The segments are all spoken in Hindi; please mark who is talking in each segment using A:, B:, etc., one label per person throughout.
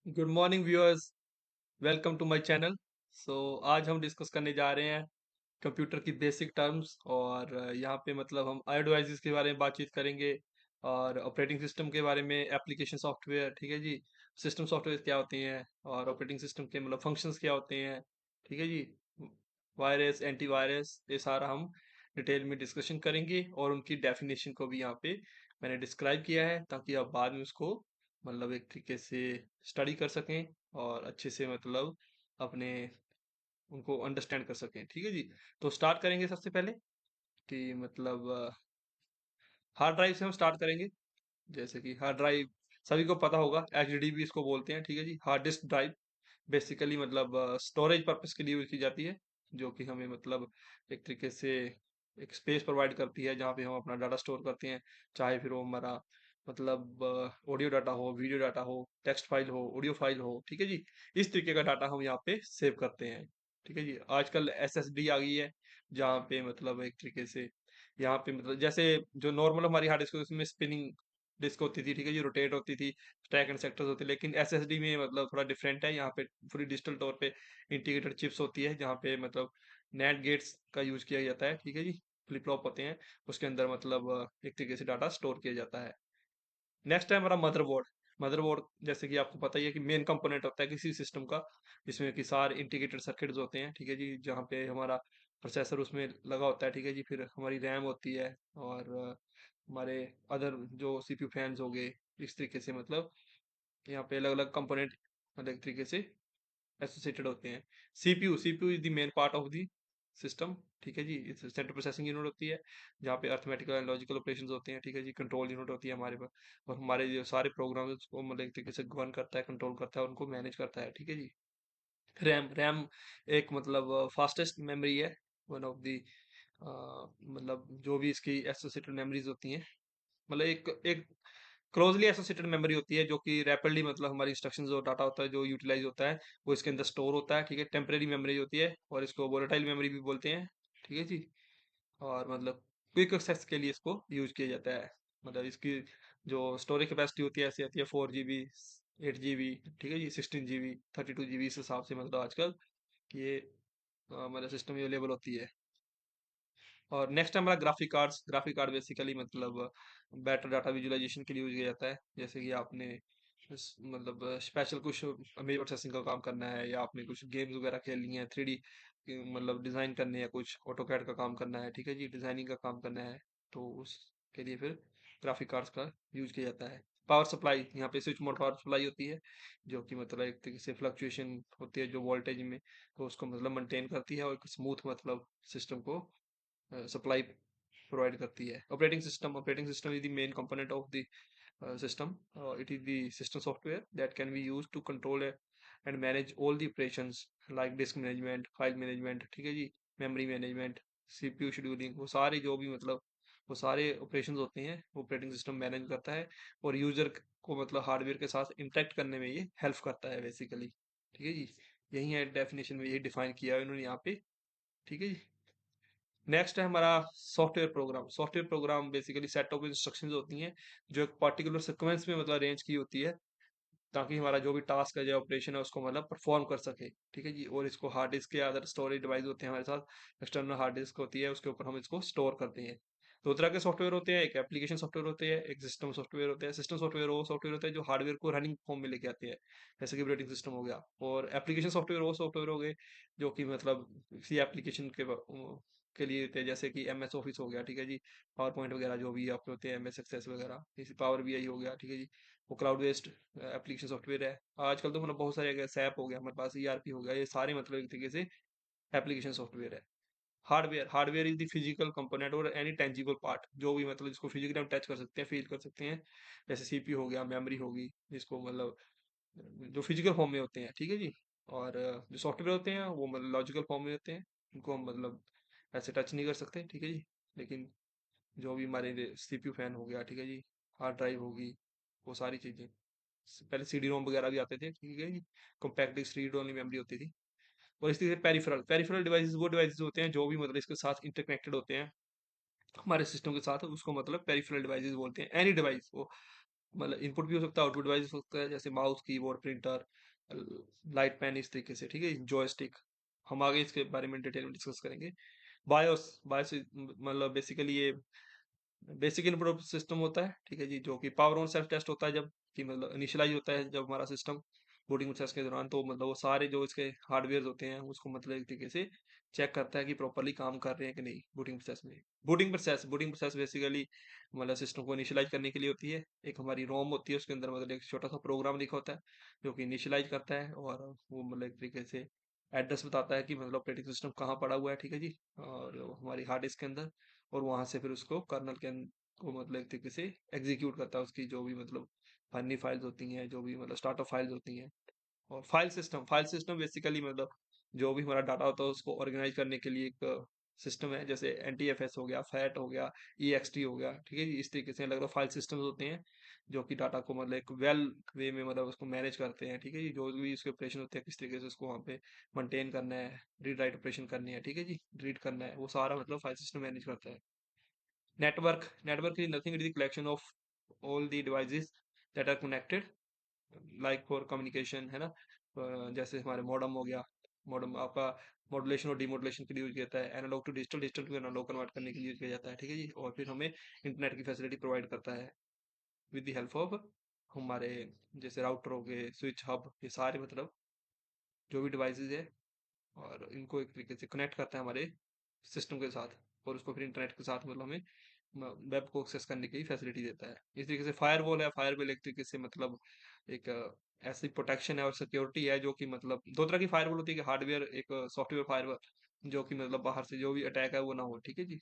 A: Good morning viewers. Welcome to my channel. So आज हम डिस्कस करने जा रहे हैं कंप्यूटर की बेसिक टर्म्स और यहाँ पे मतलब हम आई डिवाइसेस के बारे में बातचीत करेंगे और ऑपरेटिंग सिस्टम के बारे में, एप्लीकेशन सॉफ्टवेयर, ठीक है जी। सिस्टम सॉफ्टवेयर क्या होती हैं और ऑपरेटिंग सिस्टम के मतलब फंक्शंस क्या होते हैं, ठीक है जी। वायरस, एंटीवायरस, ये सारा हम डिटेल में डिस्कशन करेंगे और उनकी डेफिनेशन को भी यहाँ पे मैंने डिस्क्राइब किया है ताकि आप बाद में उसको मतलब एक तरीके से स्टडी कर सकें और अच्छे से मतलब अपने उनको अंडरस्टैंड कर सकें, ठीक है जी। तो स्टार्ट करेंगे सबसे पहले कि मतलब हार्ड ड्राइव से हम स्टार्ट करेंगे। जैसे कि हार्ड ड्राइव सभी को पता होगा, एचडीडी इसको बोलते हैं, ठीक है जी। हार्ड डिस्क ड्राइव बेसिकली मतलब स्टोरेज पर्पस के लिए यूज की जाती है, जो कि हमें मतलब एक तरीके से एक स्पेस प्रोवाइड करती है जहाँ पे हम अपना डाटा स्टोर करते हैं। चाहे फिर वो हमारा मतलब ऑडियो डाटा हो, वीडियो डाटा हो, टेक्स्ट फाइल हो, ऑडियो फाइल हो, ठीक है जी। इस तरीके का डाटा हम यहाँ पे सेव करते हैं, ठीक है जी। आजकल एसएसडी आ गई है जहाँ पे मतलब एक तरीके से यहाँ पे मतलब जैसे जो नॉर्मल हमारी हार्ड डिस्क उसमें स्पिनिंग डिस्क होती थी, ठीक है जी, रोटेट होती थी, स्टैक एंड सेक्टर्स होते, लेकिन एसएसडी में मतलब थोड़ा डिफरेंट है। यहाँ पे पूरी डिजिटल तौर पे इंटीग्रेटेड चिप्स होती है जहाँ पे मतलब नैंड गेट्स का यूज किया जाता है, ठीक है जी। फ्लिप फ्लॉप होते हैं, उसके अंदर मतलब एक तरीके से डाटा स्टोर किया जाता है। नेक्स्ट है हमारा मदरबोर्ड। मदरबोर्ड जैसे कि आपको पता ही है कि मेन कंपोनेंट होता है किसी सिस्टम का, जिसमें कि सारे इंटीग्रेटेड सर्किट्स होते हैं, ठीक है जी। जहाँ पे हमारा प्रोसेसर उसमें लगा होता है, ठीक है जी। फिर हमारी रैम होती है और हमारे अदर जो सीपीयू फैंस हो गए, इस तरीके से मतलब यहाँ पे अलग अलग कंपोनेंट अलग तरीके से एसोसिएटेड होते हैं। CPU CPU is the main part of the system, ठीक है जी। सेंट्रल प्रोसेसिंग यूनिट होती है जहाँ पे अर्थमेटिकल एंड लॉजिकल ऑपरेशंस होते हैं, ठीक है जी। कंट्रोल यूनिट होती है हमारे पास, और हमारे जो सारे प्रोग्राम्स को मतलब एक तरीके से गवर्न करता है, कंट्रोल करता है, उनको मैनेज करता है, ठीक है जी। रैम रैम एक मतलब फास्टेस्ट मेमोरी है, वन ऑफ द मतलब जो भी इसकी एसोसिएटेड मेमोरीज होती हैं, मतलब एक एक क्लोजली एसोसिएटेड मेमोरी होती है जो कि रैपिडली मतलब हमारी इंस्ट्रक्शंस जो डाटा होता है जो यूटिलाइज होता है वो इसके अंदर स्टोर होता है, ठीक है। टेम्परेरी मेमोरी होती है और इसको वोलेटाइल मेमोरी भी बोलते हैं, ठीक है जी। और मतलब क्विक एक्सेस के लिए इसको यूज किया जाता है। मतलब इसकी जो स्टोरेज कैपेसिटी होती है ऐसी आती है 4 GB, 8 GB, ठीक है जी, 16 GB, 32 GB, इस हिसाब से मतलब आजकल ये मतलब सिस्टम में अवेलेबल होती है। और नेक्स्ट है हमारा graphic cards. Graphic card basically मतलब बेटर डाटा विजुअलाइजेशन के लिए यूज किया जाता है। जैसे कि आपने मतलब स्पेशल कुछ इमेज प्रोसेसिंग का काम करना है, या आपने कुछ गेम्स वगैरह खेलनी है, 3D मतलब डिजाइन करने है, कुछ ऑटोकैड का काम करना है, ठीक है जी, डिजाइनिंग का काम करना है, तो उसके लिए फिर ग्राफिक कार्ड्स का यूज किया जाता है। पावर सप्लाई, यहाँ पे स्विच मोड पावर सप्लाई होती है जो कि मतलब एक तरीके से फ्लक्चुएशन होती है जो वोल्टेज में, तो उसको मतलब मेंटेन करती है और एक स्मूथ मतलब सिस्टम को सप्लाई प्रोवाइड करती है। Operating system is the main component of the system. It is the system software that can be used to control and manage all the operations like disk management, file management, ठीक है जी, memory management, CPU शेड्यूलिंग, वो सारे जो भी मतलब वो सारे ऑपरेशंस होते हैं वो ऑपरेटिंग सिस्टम मैनेज करता है और यूजर को मतलब हार्डवेयर के साथ इंटरेक्ट करने में ये हेल्प करता है बेसिकली, ठीक है जी। यही है डेफिनेशन में, यही डिफाइन किया है उन्होंने यहाँ पे, ठीक है जी। नेक्स्ट है हमारा software program. Software program basically set of instructions होती हैं जो एक पर्टिकुलर सीक्वेंस में मतलब अरेंज की होती है ताकि हमारा जो भी टास्क है, जो ऑपरेशन है, उसको मतलब परफॉर्म कर सके, ठीक है जी। और इसको हार्ड डिस्क के अदर स्टोरेज डिवाइस होते हैं हमारे साथ, एक्सटर्नल हार्ड डिस्क होती है, उसके ऊपर हम इसको स्टोर करते हैं। दो तरह के सॉफ्टवेयर होते हैं, एक एप्लीकेशन सॉफ्टवेयर होते हैं, एक सिस्टम सॉफ्टवेयर होते हैं। सिस्टम सॉफ्टवेयर वो सॉफ्टवेयर होते हैं जो हार्डवेयर को रनिंग फॉर्म में लेके आते हैं, जैसे कि ऑपरेटिंग सिस्टम हो गया। और एप्लीकेशन सॉफ्टवेयर वो सॉफ्टवेयर हो गए जो कि मतलब किसी एप्लीकेशन के लिए होते हैं, जैसे कि MS ऑफिस हो गया, ठीक है जी। पावर पॉइंट वगैरह जो भी आपके होते हैं, MS एक्सेस वगैरह, जैसे पावर BI हो गया, ठीक है जी। वो क्लाउड बेस्ड एप्लीकेशन सॉफ्टवेयर है। आजकल तो मतलब बहुत सारे सैप हो गया हमारे पास, ERP हो गया, ये सारे मतलब एक तरीके से एप्लीकेशन सॉफ्टवेयर है। Hardware hardware is the physical component और एनी टेंजिबल पार्ट, जो भी मतलब जिसको फिजिकली हम टच कर सकते हैं, फील कर सकते हैं। जैसे CPU हो गया, मेमोरी होगी, जिसको मतलब जो फिजिकल फॉर्म में होते हैं, ठीक है जी। और जो सॉफ्टवेयर होते हैं वो मतलब लॉजिकल फॉर्म में होते हैं, उनको हम मतलब ऐसे टच नहीं कर सकते, ठीक है जी। लेकिन जो भी हमारे CPU फैन हो गया, ठीक है जी, हार्ड ड्राइव होगी, वो सारी चीजें, पहले CD-ROM वगैरह भी आते थे, ठीक है जी। Compact disc read only memory होती थी। और इस तरीके से पेरिफेरल पेरिफेरल डिवाइसेस वो डिवाइसेस होते हैं जो भी मतलब इसके साथ इंटरकनेक्टेड होते हैं हमारे सिस्टम के साथ, उसको मतलब पेरिफेरल डिवाइसेस बोलते हैं। एनी डिवाइस वो मतलब इनपुट भी हो सकता है, आउटपुट डिवाइस हो सकता है, जैसे mouse, keyboard, printer, light pen, इस तरीके से, ठीक है, जॉयस्टिक। हम आगे इसके बारे में डिटेल में डिस्कस करेंगे। बायोस, बायोस मतलब बेसिकली ये बेसिक इनपुट सिस्टम होता है, ठीक है जी, जो कि पावर ऑन सेल्फ टेस्ट होता है जब कि मतलब इनिशियलाइज होता है जब हमारा सिस्टम बूटिंग प्रोसेस के दौरान, तो मतलब वो सारे जो इसके हार्डवेयर होते हैं उसको मतलब एक तरीके से चेक करता है कि प्रॉपरली काम कर रहे हैं कि नहीं बूटिंग प्रोसेस में। बूटिंग प्रोसेस बेसिकली मतलब सिस्टम को इनिशियलाइज करने के लिए होती है। एक हमारी रोम होती है, उसके अंदर मतलब एक छोटा सा प्रोग्राम लिखा होता है जो कि इनिशियलाइज करता है, और वो मतलब एक तरीके से एड्रेस बताता है कि मतलब ऑपरेटिंग सिस्टम कहाँ पड़ा हुआ है, ठीक है जी, और हमारी हार्ड डिस्क के अंदर। और वहां से फिर उसको कर्नल के को मतलब एक तरीके से एग्जीक्यूट करता है, उसकी जो भी मतलब फनी फाइल्स होती हैं, जो भी मतलब स्टार्टअप फाइल्स होती हैं। और फाइल सिस्टम बेसिकली मतलब जो भी हमारा डाटा होता है उसको ऑर्गेनाइज करने के लिए एक सिस्टम है, जैसे NTFS हो गया, फैट हो गया, EXT हो गया, ठीक है जी, इस तरीके से अलग अलग फाइल सिस्टम्स होते हैं जो कि डाटा को मतलब एक वेल वे में मतलब उसको मैनेज करते हैं, ठीक है जी, जो भी उसके ऑपरेशन होते हैं किस तरीके से उसको वहाँ पे मेंटेन करना है, रीड राइट ऑपरेशन करनी है, ठीक है जी, रीड करना है, वो सारा मतलब फाइल सिस्टम मैनेज करता है। Network is nothing, it is collection of all the devices that are connected like for communication, है ना। जैसे हमारे मॉडम हो गया, मॉडम आपका मॉड्यूलेशन और डीमॉड्यूलेशन के लिए यूज किया जाता है, analog to digital, digital to analog convert करने के लिए यूज किया जाता है, ठीक है जी, और फिर हमें इंटरनेट की फैसिलिटी प्रोवाइड करता है विद द हेल्प ऑफ हमारे जैसे राउटर हो गए, स्विच, हब, ये सारे मतलब जो भी डिवाइसेज है, और इनको एक तरीके से कनेक्ट करता है हमारे सिस्टम के साथ, और उसको फिर इंटरनेट के साथ मतलब हमें वेब को एक्सेस करने की फैसिलिटी देता है। इस तरीके से फायरवॉल है, फायरवॉल एक तरीके से मतलब एक ऐसी प्रोटेक्शन है और सिक्योरिटी है जो कि मतलब दो तरह की फायरवॉल होती है, कि हार्डवेयर एक सॉफ्टवेयर फायरवॉल जो कि मतलब बाहर से जो भी अटैक है वो ना हो, ठीक है जी,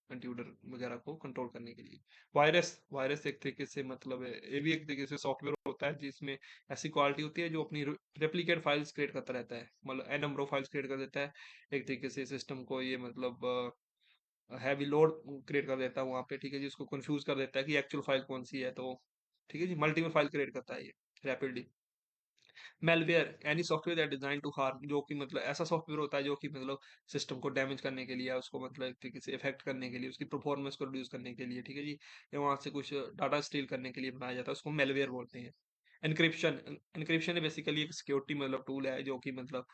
A: कंप्यूटर वगैरह को कंट्रोल करने के लिए। वायरस वायरस एक तरीके से मतलब है, ये भी एक तरीके से सॉफ्टवेयर होता है जिसमें ऐसी क्वालिटी होती है जो अपनी रेप्लिकेट फाइल्स क्रिएट करता रहता है, मतलब an number of files create कर देता है एक तरीके से सिस्टम को, ये मतलब हैवी लोड क्रिएट कर देता है वहाँ पे, ठीक है जी, उसको कंफ्यूज कर देता है कि एक्चुअल फाइल कौन सी है, तो ठीक है जी, मल्टीपल फाइल क्रिएट करता है ये rapidly. Malware, any software that design to harm, जो कि मतलब ऐसा सॉफ्टवेयर होता है जो कि मतलब सिस्टम को डैमेज करने के लिए या उसको मतलब एक तरीके से इफेक्ट करने के लिए, उसकी परफॉर्मेंस को रिड्यूस करने के लिए, ठीक है जी, या वहां से कुछ डाटा स्टील करने के लिए बनाया जाता है, उसको मेलवेयर बोलते हैं। एनक्रिप्शन एनक्रिप्शन बेसिकली एक सिक्योरिटी मतलब टूल है जो कि मतलब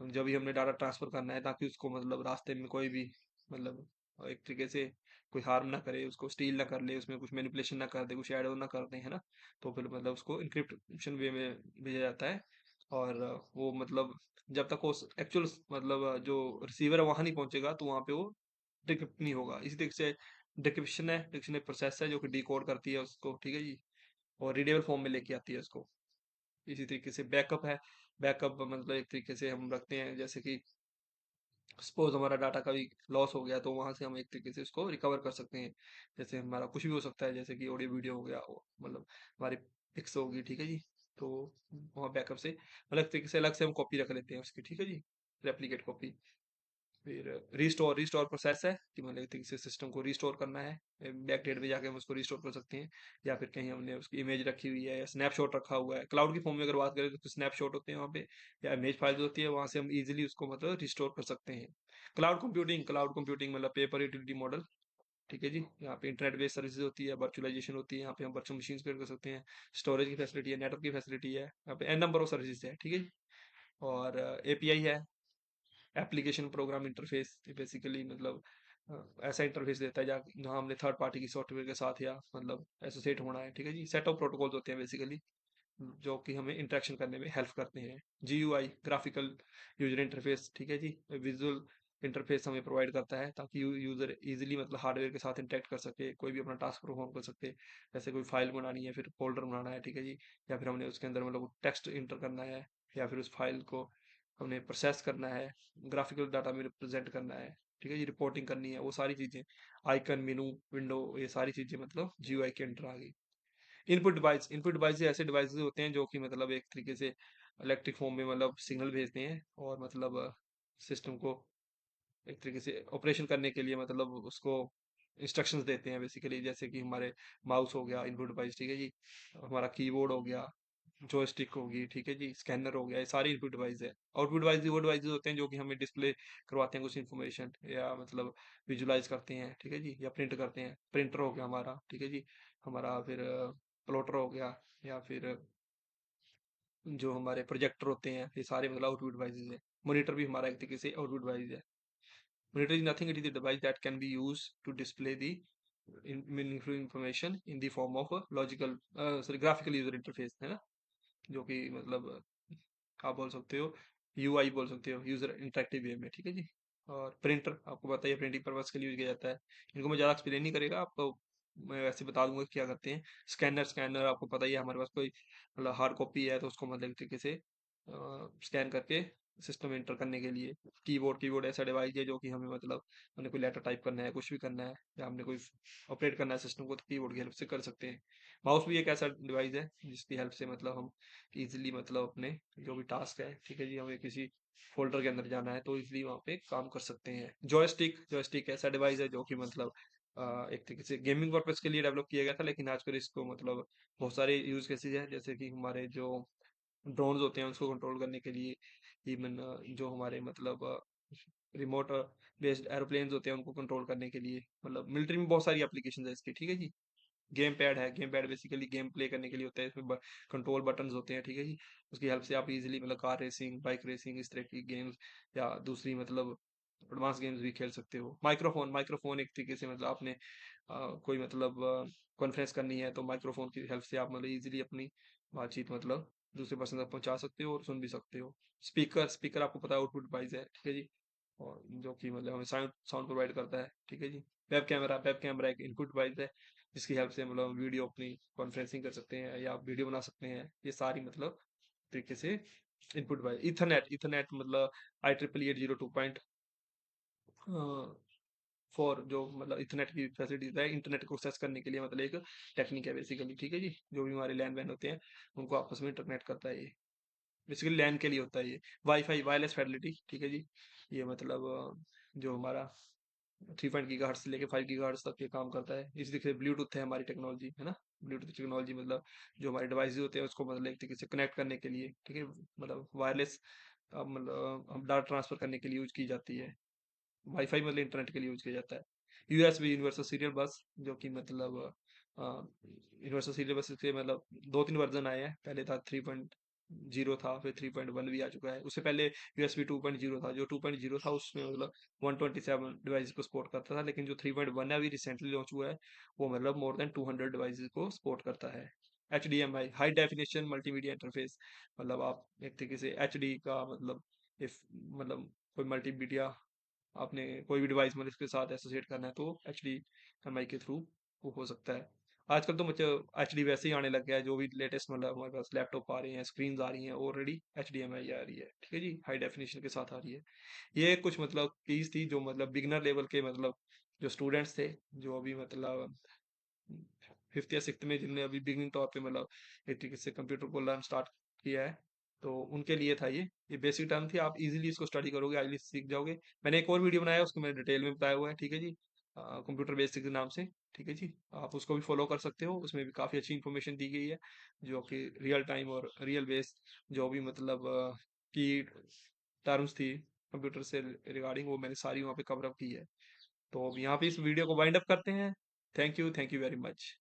A: जब भी हमने डाटा ट्रांसफर करना है ताकि उसको मतलब रास्ते में कोई भी मतलब एक तरीके से कोई हार्म ना करे, उसको स्टील ना कर ले, उसमें कुछ मैनिपुलेशन ना कर दे, कुछ ऐड ना कर दे, है ना, तो फिर मतलब उसको इंक्रिप्शन वे में भेजा जाता है। और वो मतलब जब तक वो एक्चुअल मतलब जो रिसीवर है वहां नहीं पहुंचेगा तो वहां पे वो डिक्रिप्ट नहीं होगा। इसी तरीके से डिक्रिप्शन एक प्रोसेस है जो कि डिकोड करती है उसको, ठीक है जी, और रीडेबल फॉर्म में लेके आती है उसको। इसी तरीके से बैकअप है, बैकअप मतलब एक तरीके से हम रखते हैं, जैसे कि सपोज हमारा डाटा कभी लॉस हो गया तो वहां से हम एक तरीके से उसको रिकवर कर सकते हैं। जैसे हमारा कुछ भी हो सकता है, जैसे कि ऑडियो वीडियो हो गया, मतलब हमारी पिक्स होगी, ठीक है जी, तो वहाँ बैकअप से अलग तरीके से अलग से हम कॉपी रख लेते हैं उसकी, ठीक है जी, रेप्लिकेट कॉपी। फिर रिस्टोर रिस्टोर प्रोसेस है कि मतलब एक तरीके से सिस्टम को रिस्टोर करना है, बैक डेट पे जाके हम उसको रिस्टोर कर सकते हैं, या फिर कहीं हमने उसकी इमेज रखी हुई है या स्नैपशॉट रखा हुआ है, क्लाउड की फॉर्म में अगर बात करें तो स्नैपशॉट होते हैं वहाँ पे, या इमेज फाइल्स होती है, वहां से हम इजीली उसको मतलब रिस्टोर कर सकते हैं। क्लाउड कंप्यूटिंग मतलब पेपर यूटिलिटी मॉडल, ठीक है जी, यहाँ पे इंटरनेट बेस्ड सर्विसेज होती है, वर्चुअलाइजेशन होती है, यहाँ पे हम वर्चुअल मशीन क्रिएट कर सकते हैं, स्टोरेज की फैसिलिटी है, नेटवर्क की फैसिलिटी है, यहाँ पे एन नंबर ऑफ सर्विसेज है, ठीक है जी, और API है, एप्लीकेशन प्रोग्राम इंटरफेस, बेसिकली मतलब ऐसा इंटरफेस देता है जहाँ हमने थर्ड पार्टी की सॉफ्टवेयर के साथ या मतलब एसोसिएट होना है, ठीक है जी, सेट ऑफ प्रोटोकॉल्स होते हैं बेसिकली जो कि हमें इंटरेक्शन करने में हेल्प करते हैं। GUI, ग्राफिकल यूजर इंटरफेस, ठीक है जी, विजुअल इंटरफेस हमें प्रोवाइड करता है ताकि यूजर इजीली मतलब हार्डवेयर के साथ इंटरेक्ट कर सके, कोई भी अपना टास्क परफॉर्म कर सकते, जैसे कोई फाइल बनानी है, फिर फोल्डर बनाना है, ठीक है जी, या फिर हमने उसके अंदर मतलब टेक्स्ट इंटर करना है, या फिर उस फाइल को हमने प्रोसेस करना है, ग्राफिकल डाटा में रिप्रेजेंट करना है, ठीक है जी, रिपोर्टिंग करनी है, वो सारी चीजें, आइकन, मेनू, विंडो, ये सारी चीजें मतलब GUI के अंडर आ गई। इनपुट डिवाइस ऐसे डिवाइसेस होते हैं जो कि मतलब एक तरीके से इलेक्ट्रिक फॉर्म में मतलब सिग्नल भेजते हैं, और मतलब सिस्टम को एक तरीके से ऑपरेशन करने के लिए मतलब उसको इंस्ट्रक्शंस देते हैं बेसिकली, जैसे कि हमारे माउस हो गया इनपुट डिवाइस, ठीक है जी, हमारा कीबोर्ड हो गया, जॉयस्टिक होगी, ठीक है जी, स्कैनर हो गया, ये सारी इनपुट डिवाइस है। आउटपुट डिवाइस वो डिवाइसेस होते हैं जो कि हमें डिस्प्ले करवाते हैं कुछ इन्फॉर्मेशन, या मतलब विजुलाइज करते हैं, ठीक है जी, या प्रिंट करते हैं, प्रिंटर हो गया हमारा, ठीक है जी, हमारा फिर प्लॉटर हो गया, या फिर जो हमारे प्रोजेक्टर होते हैं, ये सारे मतलब आउटपुट डिवाइसेज है। मॉनिटर भी हमारा एक तरीके से आउटपुट डिवाइस है। Monitor is nothing, it is a device that can be used to display the meaningful information in the form of a logical sorry graphical user interface, है ना, जो कि मतलब आप बोल सकते हो यूआई बोल सकते हो, यूजर इंटरेक्टिव वे में, ठीक है जी। और प्रिंटर आपको पता ही है, प्रिंटिंग पर्पज के लिए यूज किया जाता है। इनको मैं ज़्यादा एक्सप्लेन नहीं करेगा आपको, मैं वैसे बता दूंगा कि क्या करते हैं। स्कैनर, स्कैनर आपको पता ही है, हमारे पास कोई मतलब हार्ड कॉपी है तो उसको मतलब एक तरीके से स्कैन करके सिस्टम में एंटर करने के लिए। कीबोर्ड, कीबोर्ड ऐसा डिवाइस है जो कि हमें मतलब हमने कोई लेटर टाइप करना है, कुछ भी करना है, या हमने कोई ऑपरेट करना है सिस्टम को, तो कीबोर्ड की हेल्प से कर सकते हैं। माउस भी एक ऐसा डिवाइस है जिसकी हेल्प से मतलब हम इजीली मतलब अपने जो भी टास्क है, ठीक है जी, हमें किसी फोल्डर के अंदर जाना है तो इजीली वहाँ पे काम कर सकते हैं। जॉयस्टिक, जॉयस्टिक ऐसा डिवाइस है जो कि मतलब एक तरीके से गेमिंग पर्पज के लिए डेवलप किया गया था, लेकिन आजकल इसको मतलब बहुत सारे यूज केसेस है, जैसे कि हमारे जो ड्रोन्स होते हैं उसको कंट्रोल करने के लिए, इवन जो हमारे मतलब रिमोट बेस्ड एरोप्लेन्स होते हैं उनको कंट्रोल करने के लिए, मतलब मिलिट्री में बहुत सारी एप्लीकेशन है इसकी, ठीक है जी। गेम पैड है, game pad basically game play करने के लिए होता है, इसमें कंट्रोल बटन्स होते हैं, ठीक है जी। उसकी हेल्प से आप इजीली मतलब कार रेसिंग, बाइक रेसिंग, इस तरह की गेम्स या दूसरी मतलब एडवांस गेम्स भी खेल सकते हो। माइक्रोफोन, माइक्रोफोन एक तरीके से मतलब आपने कोई मतलब कॉन्फ्रेंस करनी है तो माइक्रोफोन की हेल्प से आप मतलब इजीली अपनी बातचीत मतलब दूसरे पर्सन तक पहुंचा सकते हो और सुन भी सकते हो। स्पीकर, स्पीकर आपको पता है आउटपुट डिवाइस है, ठीक है जी, और जो कि मतलब हमें साउंड साउंड प्रोवाइड करता है, ठीक है जी। वेब कैमरा, वेब कैमरा एक इनपुट डिवाइस है जिसकी हेल्प से मतलब वीडियो अपनी कॉन्फ्रेंसिंग कर सकते हैं या वीडियो बना सकते हैं। ये सारी मतलब तरीके से इनपुट डिवाइस। इथरनेट, इथरनेट मतलब आई ट्रिपल 802 फॉर जो मतलब इथरनेट की फैसिलिटीज है इंटरनेट को एक्सेस करने के लिए, मतलब एक टेक्निक है बेसिकली, ठीक है जी। जो भी हमारे लैन वैन होते हैं उनको आपस में इंटरनेट करता है ये, बेसिकली लैन के लिए होता है ये। वाईफाई, वायरलेस फिडेलिटी, ठीक है जी। ये मतलब जो हमारा 3.5 गीगाहर्ट्ज से लेके 5 गीगाहर्ट्ज तक ये काम करता है। इसी तरीके से ब्लूटूथ है हमारी टेक्नोलॉजी, है ना। ब्लूटूथ टेक्नोलॉजी मतलब जो हमारे डिवाइस होते हैं उसको मतलब एक तरीके से कनेक्ट करने के लिए, ठीक है, मतलब वायरलेस मतलब हम डाटा ट्रांसफर करने के लिए यूज की जाती है। वाईफाई मतलब इंटरनेट के लिए यूज किया जाता है। यूएसबी, यूनिवर्सल सीरियल बस, जो कि मतलब यूनिवर्सल सीरियल बस के मतलब 2-3 वर्जन आए हैं। पहले था 3.0 था, फिर 3.1 भी आ चुका है। उससे पहले यूएसबी 2.0 था। जो 2.0 था उसमें मतलब 127 डिवाइस को सपोर्ट करता था, लेकिन जो 3.1 है अभी रिसेंटली लॉन्च हुआ है वो मतलब मोर देन 200 डिवाइस को सपोर्ट करता है। HDMI, high definition multimedia interface, मतलब आप एक तरीके से एचडी का मतलब इफ मतलब कोई मल्टीमीडिया आपने कोई भी डिवाइस मतलब इसके साथ एसोसिएट करना है तो HDMI के थ्रू वो हो सकता है। आजकल तो मतलब एचडी वैसे ही आने लग गया है, जो भी लेटेस्ट मतलब हमारे पास लैपटॉप आ रहे हैं, स्क्रीन आ रही हैं, ऑलरेडी HDMI आ रही है, ठीक है जी, हाई डेफिनेशन के साथ आ रही है। ये कुछ मतलब चीज थी जो मतलब बिगनर लेवल के मतलब जो स्टूडेंट्स थे, जो अभी मतलब फिफ्थ या सिक्स्थ में, जिनने अभी बिगिनिंग तौर पे मतलब एक तरीके से कंप्यूटर को लर्न स्टार्ट किया है, तो उनके लिए था ये बेसिक टर्म थी। आप इजीली इसको स्टडी करोगे, इजीली सीख जाओगे। मैंने एक और वीडियो बनाया है, उसको मैंने डिटेल में बताया हुआ है, ठीक है जी, कंप्यूटर बेसिक के नाम से, ठीक है जी। आप उसको भी फॉलो कर सकते हो, उसमें भी काफ़ी अच्छी इन्फॉर्मेशन दी गई है, जो कि रियल टाइम और रियल बेस्ड जो भी मतलब की टर्म्स थी कंप्यूटर से रिगार्डिंग, वो मैंने सारी वहाँ पे कवर अप की है। तो अब यहाँ पे इस वीडियो को वाइंड अप करते हैं। Thank you very much.